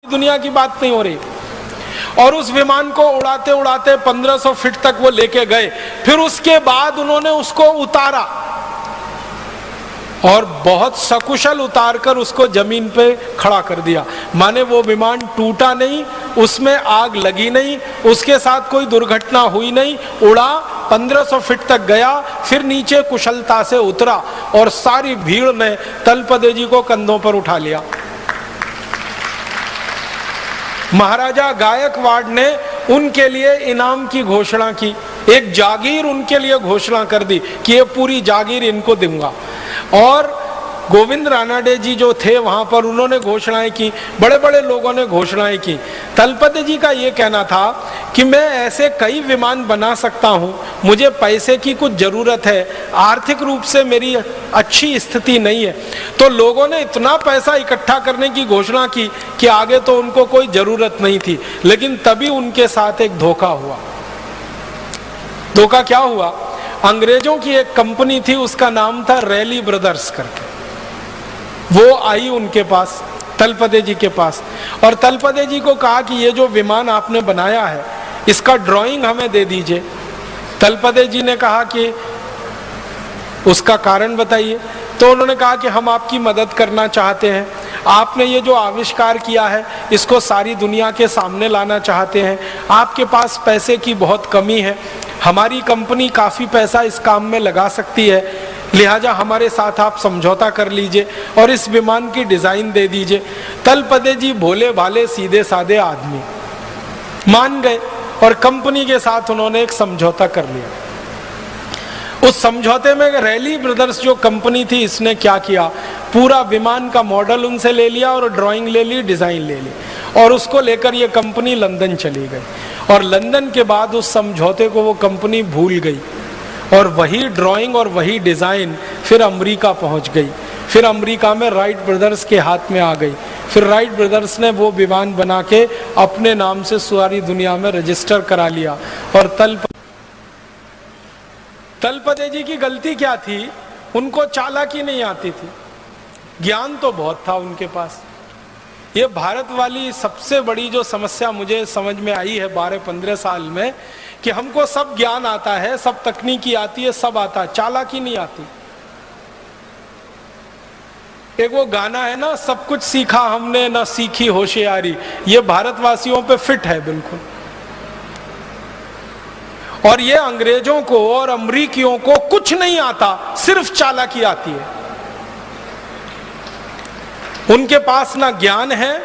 दुनिया की बात नहीं हो रही। और उस विमान को उड़ाते उड़ाते 1500 फीट तक वो लेके गए। फिर उसके बाद उन्होंने उसको उतारा और बहुत सकुशल उतारकर उसको जमीन पे खड़ा कर दिया। माने वो विमान टूटा नहीं, उसमें आग लगी नहीं, उसके साथ कोई दुर्घटना हुई नहीं, उड़ा 1500 फीट तक गया, फिर नीचे कुशलता से उतरा और सारी भीड़ ने तलपदे जी को कंधों पर उठा लिया। महाराजा गायकवाड़ ने उनके लिए इनाम की घोषणा की, एक जागीर उनके लिए घोषणा कर दी कि ये पूरी जागीर इनको दूंगा। और गोविंद रानाडे जी जो थे वहां पर, उन्होंने घोषणाएं की, बड़े बड़े लोगों ने घोषणाएं की। तलपदे जी का ये कहना था कि मैं ऐसे कई विमान बना सकता हूं, मुझे पैसे की कुछ जरूरत है, आर्थिक रूप से मेरी अच्छी स्थिति नहीं है। तो लोगों ने इतना पैसा इकट्ठा करने की घोषणा की कि आगे तो उनको कोई जरूरत नहीं थी। लेकिन तभी उनके साथ एक धोखा हुआ। धोखा क्या हुआ? अंग्रेजों की एक कंपनी थी, उसका नाम था रैली ब्रदर्स करके। वो आई उनके पास, तलपदे जी के पास, और तलपदे जी को कहा कि ये जो विमान आपने बनाया है इसका ड्राइंग हमें दे दीजिए। तलपदे जी ने कहा कि उसका कारण बताइए। तो उन्होंने कहा कि हम आपकी मदद करना चाहते हैं, आपने ये जो आविष्कार किया है इसको सारी दुनिया के सामने लाना चाहते हैं, आपके पास पैसे की बहुत कमी है, हमारी कंपनी काफ़ी पैसा इस काम में लगा सकती है, लिहाजा हमारे साथ आप समझौता कर लीजिए और इस विमान की डिज़ाइन दे दीजिए। तलपदे जी भोले भाले सीधे साधे आदमी मान गए और कंपनी के साथ उन्होंने एक समझौता कर लिया। उस समझौते में रैली ब्रदर्स जो कंपनी थी, इसने क्या किया, पूरा विमान का मॉडल उनसे ले लिया और ड्राइंग ले ली, डिज़ाइन ले ली, और उसको लेकर ये कंपनी लंदन चली गई। और लंदन के बाद उस समझौते को वो कंपनी भूल गई और वही ड्राइंग और वही डिज़ाइन फिर अमेरिका पहुंच गई। फिर अमेरिका में राइट ब्रदर्स के हाथ में आ गई। फिर राइट ब्रदर्स ने वो विमान बना के अपने नाम से सारी दुनिया में रजिस्टर करा लिया। और तलपदे जी की गलती क्या थी? उनको चालाकी नहीं आती थी, ज्ञान तो बहुत था उनके पास। ये भारत वाली सबसे बड़ी जो समस्या मुझे समझ में आई है 12-15 साल में, कि हमको सब ज्ञान आता है, सब तकनीकी आती है, सब आता है, चालाकी नहीं आती। एक वो गाना है ना, सब कुछ सीखा हमने ना सीखी होशियारी, ये भारतवासियों पे फिट है बिल्कुल। और ये अंग्रेजों को और अमरीकियों को कुछ नहीं आता, सिर्फ चालाकी आती है। उनके पास ना ज्ञान है,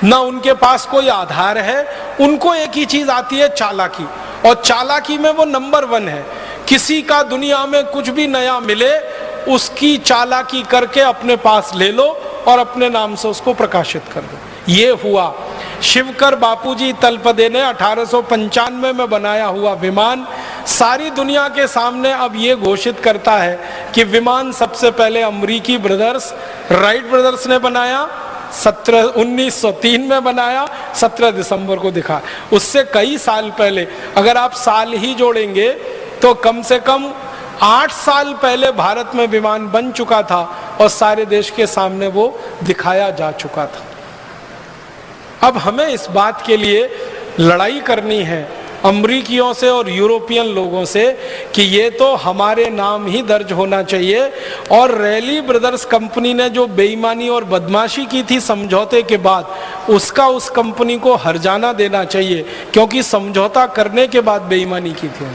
ना उनके पास कोई आधार है, उनको एक ही चीज आती है, चालाकी। और चालाकी में वो नंबर 1 है। किसी का दुनिया में कुछ भी नया मिले, उसकी चालाकी करके अपने पास ले लो और अपने नाम से उसको प्रकाशित कर दो। ये हुआ। शिवकर बापूजी तलपदे ने 1895 में बनाया हुआ विमान सारी दुनिया के सामने अब ये घोषित करता है कि विमान सबसे पहले अमरीकी ब्रदर्स राइट ब्रदर्स ने बनाया, 1903 में बनाया, 17 दिसंबर को दिखा। उससे कई साल पहले, अगर आप साल ही जोड़ेंगे तो कम से कम 8 साल पहले भारत में विमान बन चुका था और सारे देश के सामने वो दिखाया जा चुका था। अब हमें इस बात के लिए लड़ाई करनी है अमरीकियों से और यूरोपियन लोगों से कि ये तो हमारे नाम ही दर्ज होना चाहिए। और रैली ब्रदर्स कंपनी ने जो बेईमानी और बदमाशी की थी समझौते के बाद, उसका उस कंपनी को हर्जाना देना चाहिए, क्योंकि समझौता करने के बाद बेईमानी की थी।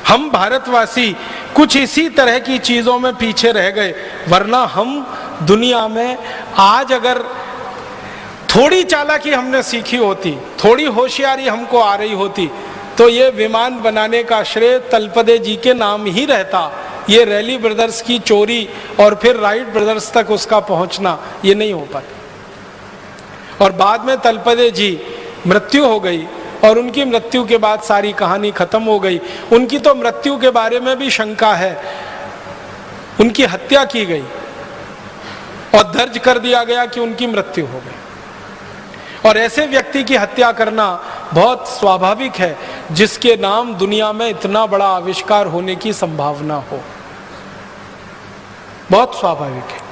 हम भारतवासी कुछ इसी तरह की चीजों में पीछे रह गए, वरना हम दुनिया में आज अगर थोड़ी चालाकी हमने सीखी होती, थोड़ी होशियारी हमको आ रही होती, तो ये विमान बनाने का श्रेय तलपदे जी के नाम ही रहता। ये रैली ब्रदर्स की चोरी और फिर राइट ब्रदर्स तक उसका पहुंचना ये नहीं हो पाता। और बाद में तलपदे जी मृत्यु हो गई और उनकी मृत्यु के बाद सारी कहानी खत्म हो गई। उनकी तो मृत्यु के बारे में भी शंका है, उनकी हत्या की गई और दर्ज कर दिया गया कि उनकी मृत्यु हो गई। और ऐसे व्यक्ति की हत्या करना बहुत स्वाभाविक है जिसके नाम दुनिया में इतना बड़ा आविष्कार होने की संभावना हो। बहुत स्वाभाविक है।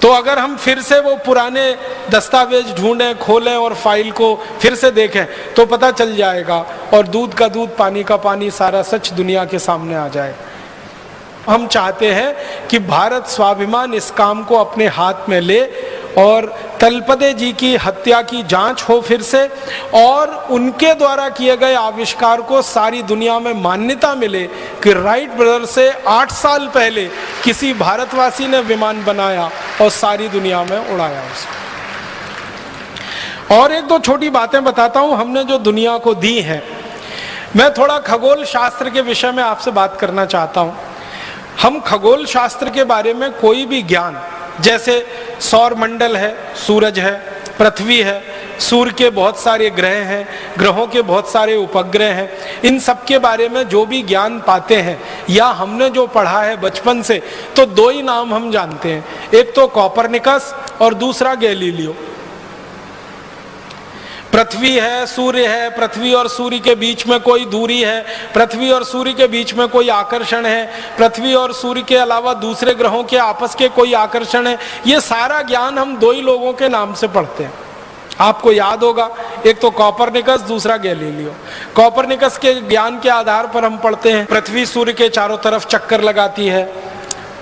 तो अगर हम फिर से वो पुराने दस्तावेज ढूंढें, खोलें और फाइल को फिर से देखें तो पता चल जाएगा, और दूध का दूध पानी का पानी, सारा सच दुनिया के सामने आ जाए। हम चाहते हैं कि भारत स्वाभिमान इस काम को अपने हाथ में ले और तलपदे जी की हत्या की जांच हो फिर से, और उनके द्वारा किए गए आविष्कार को सारी दुनिया में मान्यता मिले कि राइट ब्रदर से 8 साल पहले किसी भारतवासी ने विमान बनाया और सारी दुनिया में उड़ाया उसको। और एक दो छोटी बातें बताता हूं हमने जो दुनिया को दी हैं। मैं थोड़ा खगोल शास्त्र के विषय में आपसे बात करना चाहता हूं। हम खगोल शास्त्र के बारे में कोई भी ज्ञान, जैसे सौर मंडल है, सूरज है, पृथ्वी है, सूर्य के बहुत सारे ग्रह हैं, ग्रहों के बहुत सारे उपग्रह हैं, इन सब के बारे में जो भी ज्ञान पाते हैं या हमने जो पढ़ा है बचपन से, तो दो ही नाम हम जानते हैं, एक तो कोपरनिकस और दूसरा गैलीलियो। पृथ्वी है, सूर्य है, पृथ्वी और सूर्य के बीच में कोई दूरी है, पृथ्वी और सूर्य के बीच में कोई आकर्षण है, पृथ्वी और सूर्य के अलावा दूसरे ग्रहों के आपस के कोई आकर्षण है, ये सारा ज्ञान हम दो ही लोगों के नाम से पढ़ते हैं। आपको याद होगा, एक तो कोपरनिकस, दूसरा गैलीलियो। कोपरनिकस के ज्ञान के आधार पर हम पढ़ते हैं पृथ्वी सूर्य के चारों तरफ चक्कर लगाती है,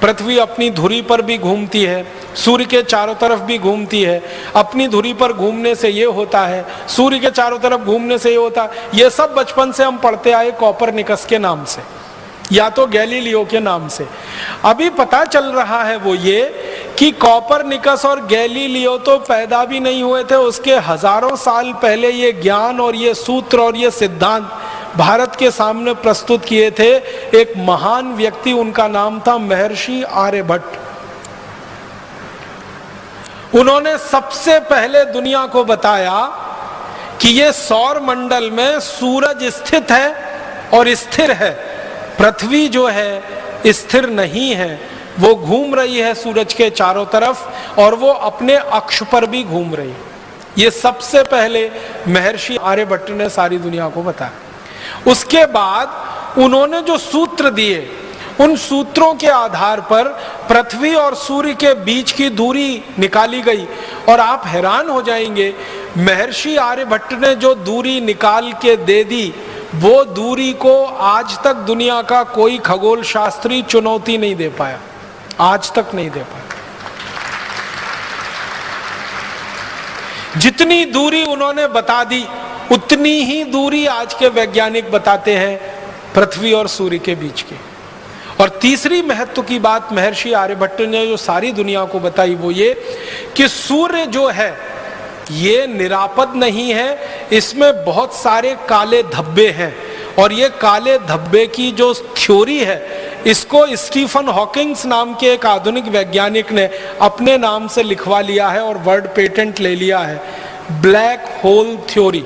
पृथ्वी अपनी धुरी पर भी घूमती है, सूर्य के चारों तरफ भी घूमती है। अपनी धुरी पर घूमने से ये होता है, सूर्य के चारों तरफ घूमने से ये होता है। ये सब बचपन से हम पढ़ते आए कोपरनिकस के नाम से या तो गैलीलियो के नाम से। अभी पता चल रहा है वो ये कि कोपरनिकस और गैलीलियो तो पैदा भी नहीं हुए थे, उसके हजारों साल पहले ये ज्ञान और ये सूत्र और ये सिद्धांत भारत के सामने प्रस्तुत किए थे एक महान व्यक्ति, उनका नाम था महर्षि आर्यभट्ट। उन्होंने सबसे पहले दुनिया को बताया कि ये सौर मंडल में सूरज स्थित है और स्थिर है, पृथ्वी जो है स्थिर नहीं है, वो घूम रही है सूरज के चारों तरफ और वो अपने अक्ष पर भी घूम रही है। ये सबसे पहले महर्षि आर्यभट्ट ने सारी दुनिया को बताया। उसके बाद उन्होंने जो सूत्र दिए, उन सूत्रों के आधार पर पृथ्वी और सूर्य के बीच की दूरी निकाली गई और आप हैरान हो जाएंगे, महर्षि आर्यभट्ट ने जो दूरी निकाल के दे दी, वो दूरी को आज तक दुनिया का कोई खगोल शास्त्री चुनौती नहीं दे पाया, आज तक नहीं दे पाया। जितनी दूरी उन्होंने बता दी, उतनी ही दूरी आज के वैज्ञानिक बताते हैं पृथ्वी और सूर्य के बीच की। और तीसरी महत्व की बात महर्षि आर्यभट्ट ने जो सारी दुनिया को बताई वो ये कि सूर्य जो है ये निरापद नहीं है, इसमें बहुत सारे काले धब्बे हैं, और ये काले धब्बे की जो थ्योरी है इसको स्टीफन हॉकिंग्स नाम के एक आधुनिक वैज्ञानिक ने अपने नाम से लिखवा लिया है और वर्ड पेटेंट ले लिया है, ब्लैक होल थ्योरी।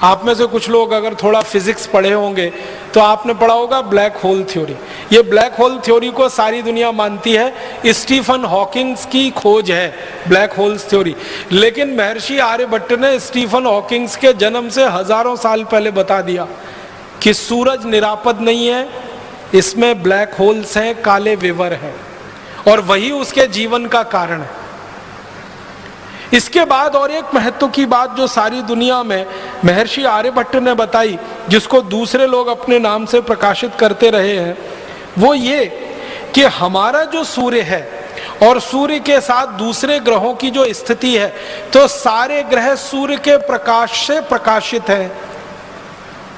आप में से कुछ लोग अगर थोड़ा फिजिक्स पढ़े होंगे तो आपने पढ़ा होगा ब्लैक होल थ्योरी। ये ब्लैक होल थ्योरी को सारी दुनिया मानती है, स्टीफन हॉकिंग्स की खोज है ब्लैक होल्स थ्योरी। लेकिन महर्षि आर्यभट्ट ने स्टीफन हॉकिंग्स के जन्म से हजारों साल पहले बता दिया कि सूरज निरापद नहीं है, इसमें ब्लैक होल्स हैं, काले विवर हैं, और वही उसके जीवन का कारण है। इसके बाद और एक महत्व की बात जो सारी दुनिया में महर्षि आर्यभट्ट ने बताई, जिसको दूसरे लोग अपने नाम से प्रकाशित करते रहे हैं, वो ये कि हमारा जो सूर्य है और सूर्य के साथ दूसरे ग्रहों की जो स्थिति है, तो सारे ग्रह सूर्य के प्रकाश से प्रकाशित हैं।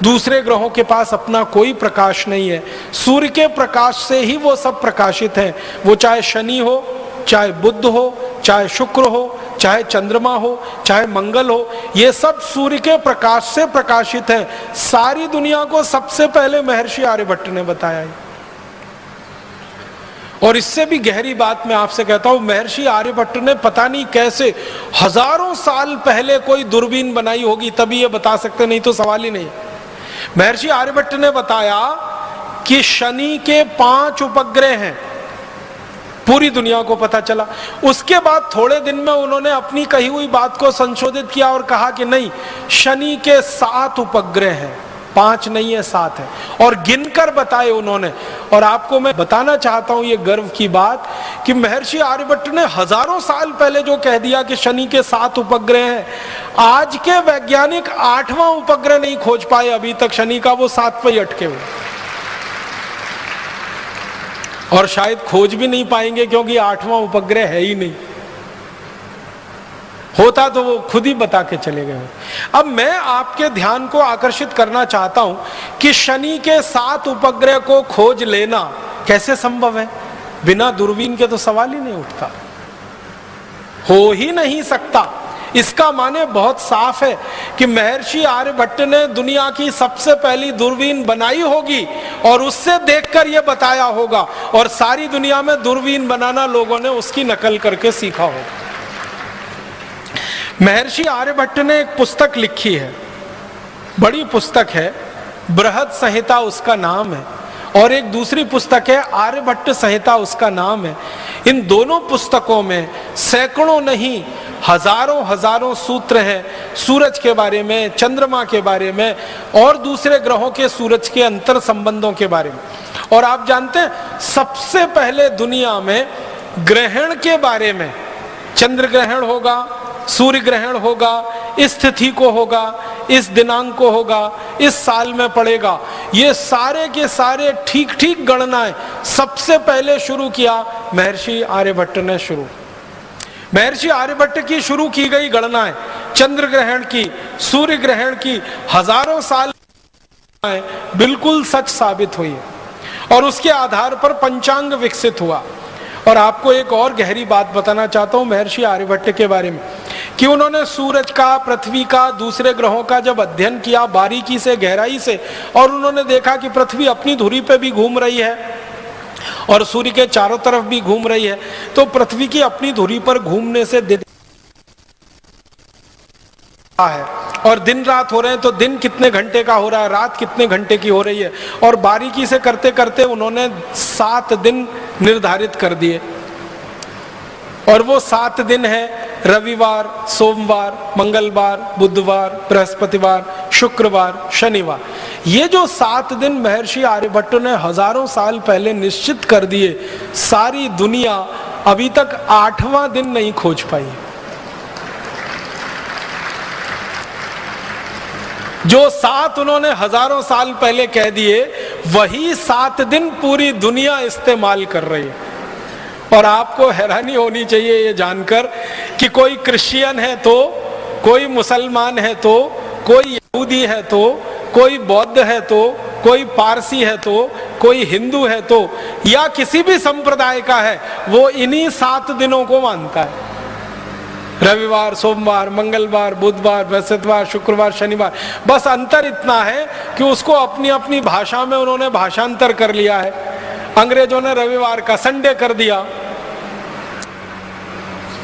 दूसरे ग्रहों के पास अपना कोई प्रकाश नहीं है, सूर्य के प्रकाश से ही वो सब प्रकाशित हैं। वो चाहे शनि हो, चाहे बुध हो, चाहे शुक्र हो, चाहे चंद्रमा हो, चाहे मंगल हो, ये सब सूर्य के प्रकाश से प्रकाशित है। सारी दुनिया को सबसे पहले महर्षि आर्यभट्ट ने बताया है। और इससे भी गहरी बात मैं आपसे कहता हूं, महर्षि आर्यभट्ट ने पता नहीं कैसे हजारों साल पहले कोई दूरबीन बनाई होगी तभी ये बता सकते, नहीं तो सवाल ही नहीं। महर्षि आर्यभट्ट ने बताया कि शनि के 5 उपग्रह हैं, पूरी दुनिया को पता चला। उसके बाद थोड़े दिन में उन्होंने अपनी कही हुई बात को संशोधित किया और कहा कि नहीं, शनि के 7 उपग्रह हैं। 5 नहीं है, 7 है, और गिनकर बताए उन्होंने। और आपको मैं बताना चाहता हूं ये गर्व की बात कि महर्षि आर्यभट्ट ने हजारों साल पहले जो कह दिया कि शनि के 7 उपग्रह हैं, आज के वैज्ञानिक 8वां उपग्रह नहीं खोज पाए अभी तक शनि का, वो 7 पे ही अटके हुए, और शायद खोज भी नहीं पाएंगे क्योंकि 8वां उपग्रह है ही नहीं। होता तो वो खुद ही बता के चले गए। अब मैं आपके ध्यान को आकर्षित करना चाहता हूं कि शनि के 7 उपग्रह को खोज लेना कैसे संभव है। बिना दूरबीन के तो सवाल ही नहीं उठता, हो ही नहीं सकता। इसका माने बहुत साफ है कि महर्षि आर्यभट्ट ने दुनिया की सबसे पहली दूरबीन बनाई होगी और उससे देखकर यह बताया होगा, और सारी दुनिया में दूरबीन बनाना लोगों ने उसकी नकल करके सीखा होगा। महर्षि आर्यभट्ट ने एक पुस्तक लिखी है, बड़ी पुस्तक है, बृहद संहिता उसका नाम है, और एक दूसरी पुस्तक है आर्यभट्ट संहिता उसका नाम है। इन दोनों पुस्तकों में सैकड़ों नहीं हजारों सूत्र हैं सूरज के बारे में, चंद्रमा के बारे में, और दूसरे ग्रहों के सूरज के अंतर संबंधों के बारे में। और आप जानते हैं सबसे पहले दुनिया में ग्रहण के बारे में, चंद्र ग्रहण होगा, सूर्य ग्रहण होगा, इस तिथि को होगा, इस दिनांक को होगा, इस साल में पड़ेगा, ये सारे के सारे ठीक ठीक गणनाएं सबसे पहले शुरू किया महर्षि आर्यभट्ट ने। महर्षि आर्यभट्ट की शुरू की गई गणनाएं चंद्र ग्रहण की, सूर्य ग्रहण की, हजारों साल बिल्कुल सच साबित हुई है, और उसके आधार पर पंचांग विकसित हुआ। और आपको एक और गहरी बात बताना चाहता हूं महर्षि आर्यभट्ट के बारे में, कि उन्होंने सूरज का, पृथ्वी का, दूसरे ग्रहों का जब अध्ययन किया बारीकी से, गहराई से, और उन्होंने देखा कि पृथ्वी अपनी धुरी पे भी घूम रही है और सूर्य के चारों तरफ भी घूम रही है, तो पृथ्वी की अपनी धुरी पर घूमने से दिन है, और दिन रात हो रहे हैं, तो दिन कितने घंटे का हो रहा है, रात कितने घंटे की हो रही है, और बारीकी से करते करते उन्होंने 7 दिन निर्धारित कर दिए। और वो 7 दिन है रविवार, सोमवार, मंगलवार, बुधवार, बृहस्पतिवार, शुक्रवार, शनिवार। ये जो 7 दिन महर्षि आर्यभट्ट ने हजारों साल पहले निश्चित कर दिए, सारी दुनिया अभी तक 8वां दिन नहीं खोज पाई। जो 7 उन्होंने हजारों साल पहले कह दिए, वही 7 दिन पूरी दुनिया इस्तेमाल कर रही है। और आपको हैरानी होनी चाहिए ये जानकर कि कोई क्रिश्चियन है तो, कोई मुसलमान है तो, कोई यहूदी है तो, कोई बौद्ध है तो, कोई पारसी है तो, कोई हिंदू है तो, या किसी भी संप्रदाय का है, वो इन्हीं 7 दिनों को मानता है। रविवार, सोमवार, मंगलवार, बुधवार, बृहस्पतिवार, शुक्रवार, शनिवार। बस अंतर इतना है कि उसको अपनी अपनी भाषा में उन्होंने भाषांतर कर लिया है। अंग्रेजों ने रविवार का संडे कर दिया,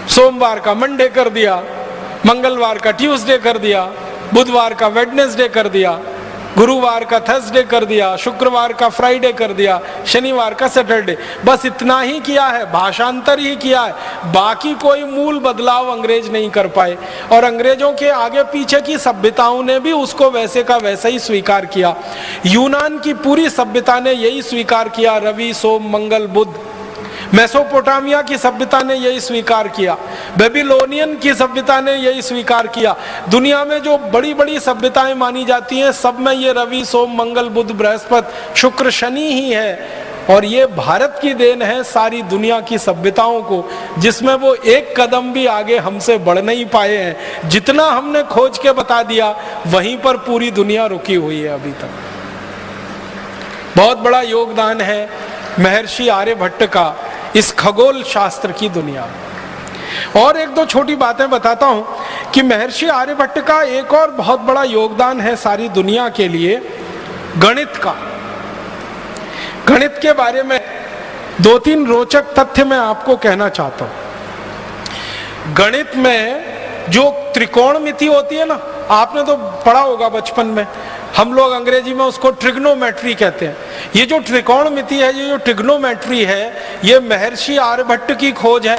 सोमवार का मंडे कर दिया, मंगलवार का ट्यूसडे कर दिया, बुधवार का वेडनेसडे कर दिया, गुरुवार का थर्सडे कर दिया, शुक्रवार का फ्राइडे कर दिया, शनिवार का सैटरडे। बस इतना ही किया है, भाषांतर ही किया है, बाकी कोई मूल बदलाव अंग्रेज नहीं कर पाए। और अंग्रेजों के आगे पीछे की सभ्यताओं ने भी उसको वैसे का वैसा ही स्वीकार किया। यूनान की पूरी सभ्यता ने यही स्वीकार किया, रवि, सोम, मंगल, बुध। मेसोपोटामिया की सभ्यता ने यही स्वीकार किया, बेबीलोनियन की सभ्यता ने यही स्वीकार किया। दुनिया में जो बड़ी बड़ी सभ्यताएं मानी जाती हैं, सब में ये रवि, सोम, मंगल, बुध, बृहस्पति, शुक्र, शनि ही है। और ये भारत की देन है सारी दुनिया की सभ्यताओं को, जिसमें वो एक कदम भी आगे हमसे बढ़ नहीं पाए हैं। जितना हमने खोज के बता दिया, वहीं पर पूरी दुनिया रुकी हुई है अभी तक। बहुत बड़ा योगदान है महर्षि आर्यभट्ट का इस खगोल शास्त्र की दुनिया में। और एक दो छोटी बातें बताता हूं कि महर्षि आर्यभट्ट का एक और बहुत बड़ा योगदान है सारी दुनिया के लिए, गणित का। गणित के बारे में 2-3 रोचक तथ्य मैं आपको कहना चाहता हूं। गणित में जो त्रिकोणमिति होती है ना, आपने तो पढ़ा होगा बचपन में, हम लोग अंग्रेजी में उसको ट्रिग्नोमेट्री कहते हैं। ये जो त्रिकोणमिति है, ये जो ट्रिग्नोमेट्री है, ये महर्षि आर्यभट्ट की खोज है।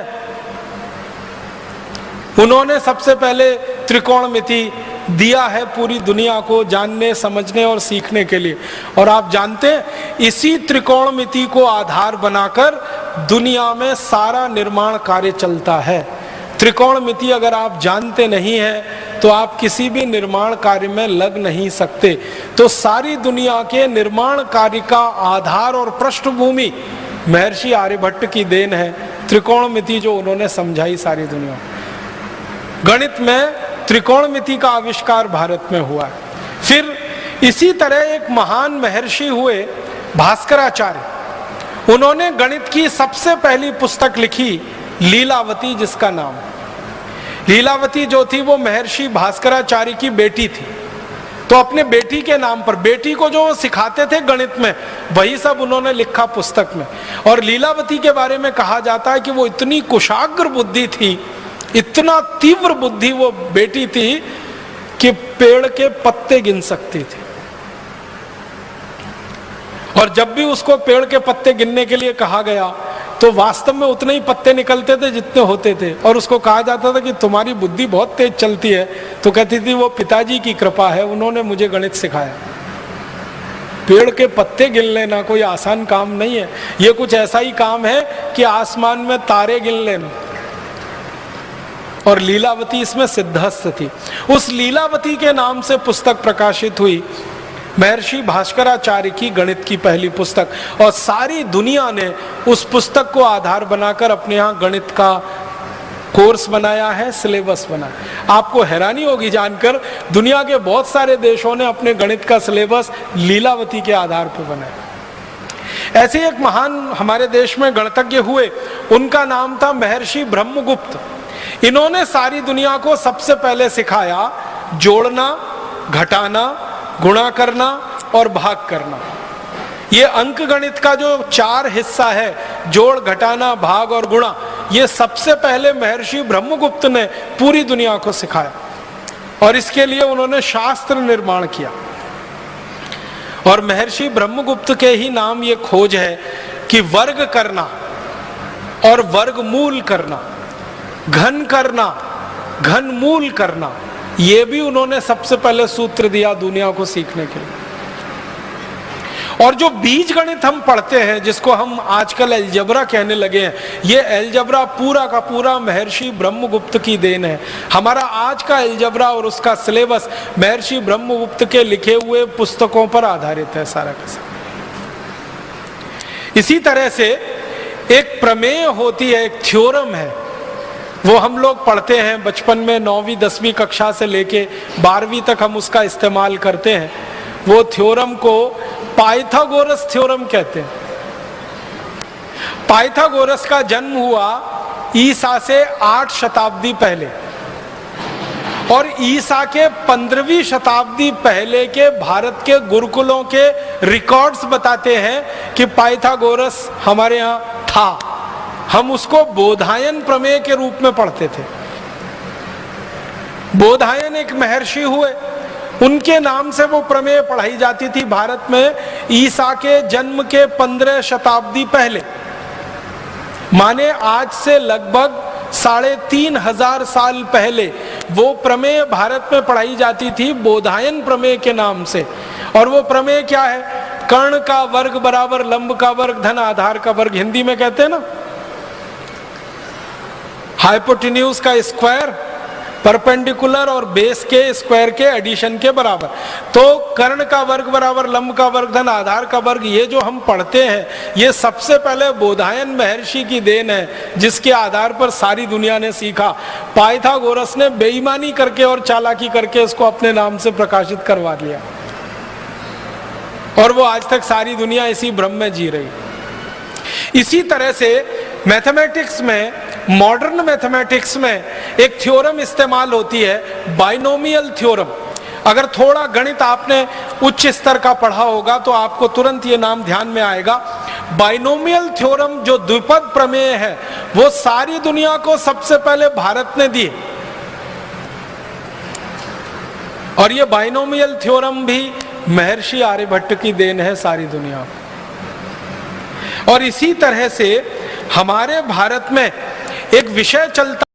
उन्होंने सबसे पहले त्रिकोणमिति दिया है पूरी दुनिया को जानने, समझने और सीखने के लिए। और आप जानते हैं इसी त्रिकोणमिति को आधार बनाकर दुनिया में सारा निर्माण कार्य चलता है। त्रिकोणमिति अगर आप जानते नहीं हैं तो आप किसी भी निर्माण कार्य में लग नहीं सकते। तो सारी दुनिया के निर्माण कार्य का आधार और पृष्ठभूमि महर्षि आर्यभट्ट की देन है। त्रिकोणमिति जो उन्होंने समझाई सारी दुनिया। गणित में त्रिकोणमिति का आविष्कार भारत में हुआ है। फिर इसी तरह एक महान महर्षि हुए भास्कराचार्य। उन्होंने गणित की सबसे पहली पुस्तक लिखी लीलावती, जिसका नाम लीलावती जो थी वो महर्षि भास्कराचार्य की बेटी थी। तो अपने बेटी के नाम पर, बेटी को जो सिखाते थे गणित में, वही सब उन्होंने लिखा पुस्तक में। और लीलावती के बारे में कहा जाता है कि वो इतनी कुशाग्र बुद्धि थी, इतना तीव्र बुद्धि वो बेटी थी कि पेड़ के पत्ते गिन सकती थी। और जब भी उसको पेड़ के पत्ते गिनने के लिए कहा गया तो वास्तव में उतने ही पत्ते निकलते थे जितने होते थे। और उसको कहा जाता था कि तुम्हारी बुद्धि बहुत तेज चलती है, तो कहती थी वो पिताजी की कृपा है, उन्होंने मुझे गणित सिखाया। पेड़ के पत्ते गिन लेना कोई आसान काम नहीं है, ये कुछ ऐसा ही काम है कि आसमान में तारे गिन लेना। और लीलावती इसमें सिद्धहस्त थी। उस लीलावती के नाम से पुस्तक प्रकाशित हुई, महर्षि भास्कराचार्य की गणित की पहली पुस्तक। और सारी दुनिया ने उस पुस्तक को आधार बनाकर अपने यहाँ गणित का कोर्स बनाया है, सिलेबस बनाया। आपको हैरानी होगी जानकर दुनिया के बहुत सारे देशों ने अपने गणित का सिलेबस लीलावती के आधार पर बनाया। ऐसे एक महान हमारे देश में गणितज्ञ हुए, उनका नाम था महर्षि ब्रह्मगुप्त। इन्होंने सारी दुनिया को सबसे पहले सिखाया जोड़ना, घटाना, गुणा करना और भाग करना। ये अंक गणित का जो 4 हिस्सा है, जोड़, घटाना, भाग और गुणा, ये सबसे पहले महर्षि ब्रह्मगुप्त ने पूरी दुनिया को सिखाया। और इसके लिए उन्होंने शास्त्र निर्माण किया। और महर्षि ब्रह्मगुप्त के ही नाम ये खोज है कि वर्ग करना और वर्गमूल करना, घन करना, घनमूल करना, ये भी उन्होंने सबसे पहले सूत्र दिया दुनिया को सीखने के लिए। और जो बीज गणित हम पढ़ते हैं, जिसको हम आजकल अलजेब्रा कहने लगे हैं, ये अलजेब्रा पूरा का पूरा महर्षि ब्रह्मगुप्त की देन है। हमारा आज का अलजेब्रा और उसका सिलेबस महर्षि ब्रह्मगुप्त के लिखे हुए पुस्तकों पर आधारित है सारा का सारा। इसी तरह से एक प्रमेय होती है, एक थ्योरम है, वो हम लोग पढ़ते हैं बचपन में, 9वीं 10वीं कक्षा से लेके 12वीं तक हम उसका इस्तेमाल करते हैं। वो थ्योरम को पाइथागोरस थ्योरम कहते हैं। पाइथागोरस का जन्म हुआ ईसा से 8 शताब्दी पहले। और ईसा के 15वीं शताब्दी पहले के भारत के गुरुकुलों के रिकॉर्ड्स बताते हैं कि पाइथागोरस हमारे यहाँ था। हम उसको बोधायन प्रमेय के रूप में पढ़ते थे। बोधायन एक महर्षि हुए, उनके नाम से वो प्रमेय पढ़ाई जाती थी भारत में ईसा के जन्म के 15 शताब्दी पहले। माने आज से लगभग 3500 साल पहले वो प्रमेय भारत में पढ़ाई जाती थी बोधायन प्रमेय के नाम से। और वो प्रमेय क्या है? कर्ण का वर्ग बराबर लंब का वर्ग धन आधार का वर्ग, हिंदी में कहते हैं ना। हाइपोटेन्यूज का स्क्वायर परपेंडिकुलर और बेस के स्क्वायर के एडिशन के बराबर। तो कर्ण का वर्ग बराबर लंब का वर्ग धन आधार का वर्ग, ये जो हम पढ़ते हैं, ये सबसे पहले बोधायन महर्षि की देन है, जिसके आधार पर सारी दुनिया ने सीखा। पाइथागोरस ने बेईमानी करके और चालाकी करके इसको अपने नाम से प्रकाशित करवा लिया, और वो आज तक सारी दुनिया इसी भ्रम में जी रही। इसी तरह से मैथमेटिक्स में, मॉडर्न मैथमेटिक्स में एक थ्योरम इस्तेमाल होती है, बाइनोमियल थ्योरम। अगर थोड़ा गणित आपने उच्च स्तर का पढ़ा होगा तो आपको तुरंत ये नाम ध्यान में आएगा। बाइनोमियल थ्योरम जो द्विपद प्रमेय है, वो सारी दुनिया को सबसे पहले भारत ने दिए। और ये बाइनोमियल थ्योरम भी महर्षि आर्यभट्ट की देन है सारी दुनिया में। और इसी तरह से हमारे भारत में एक विषय चलता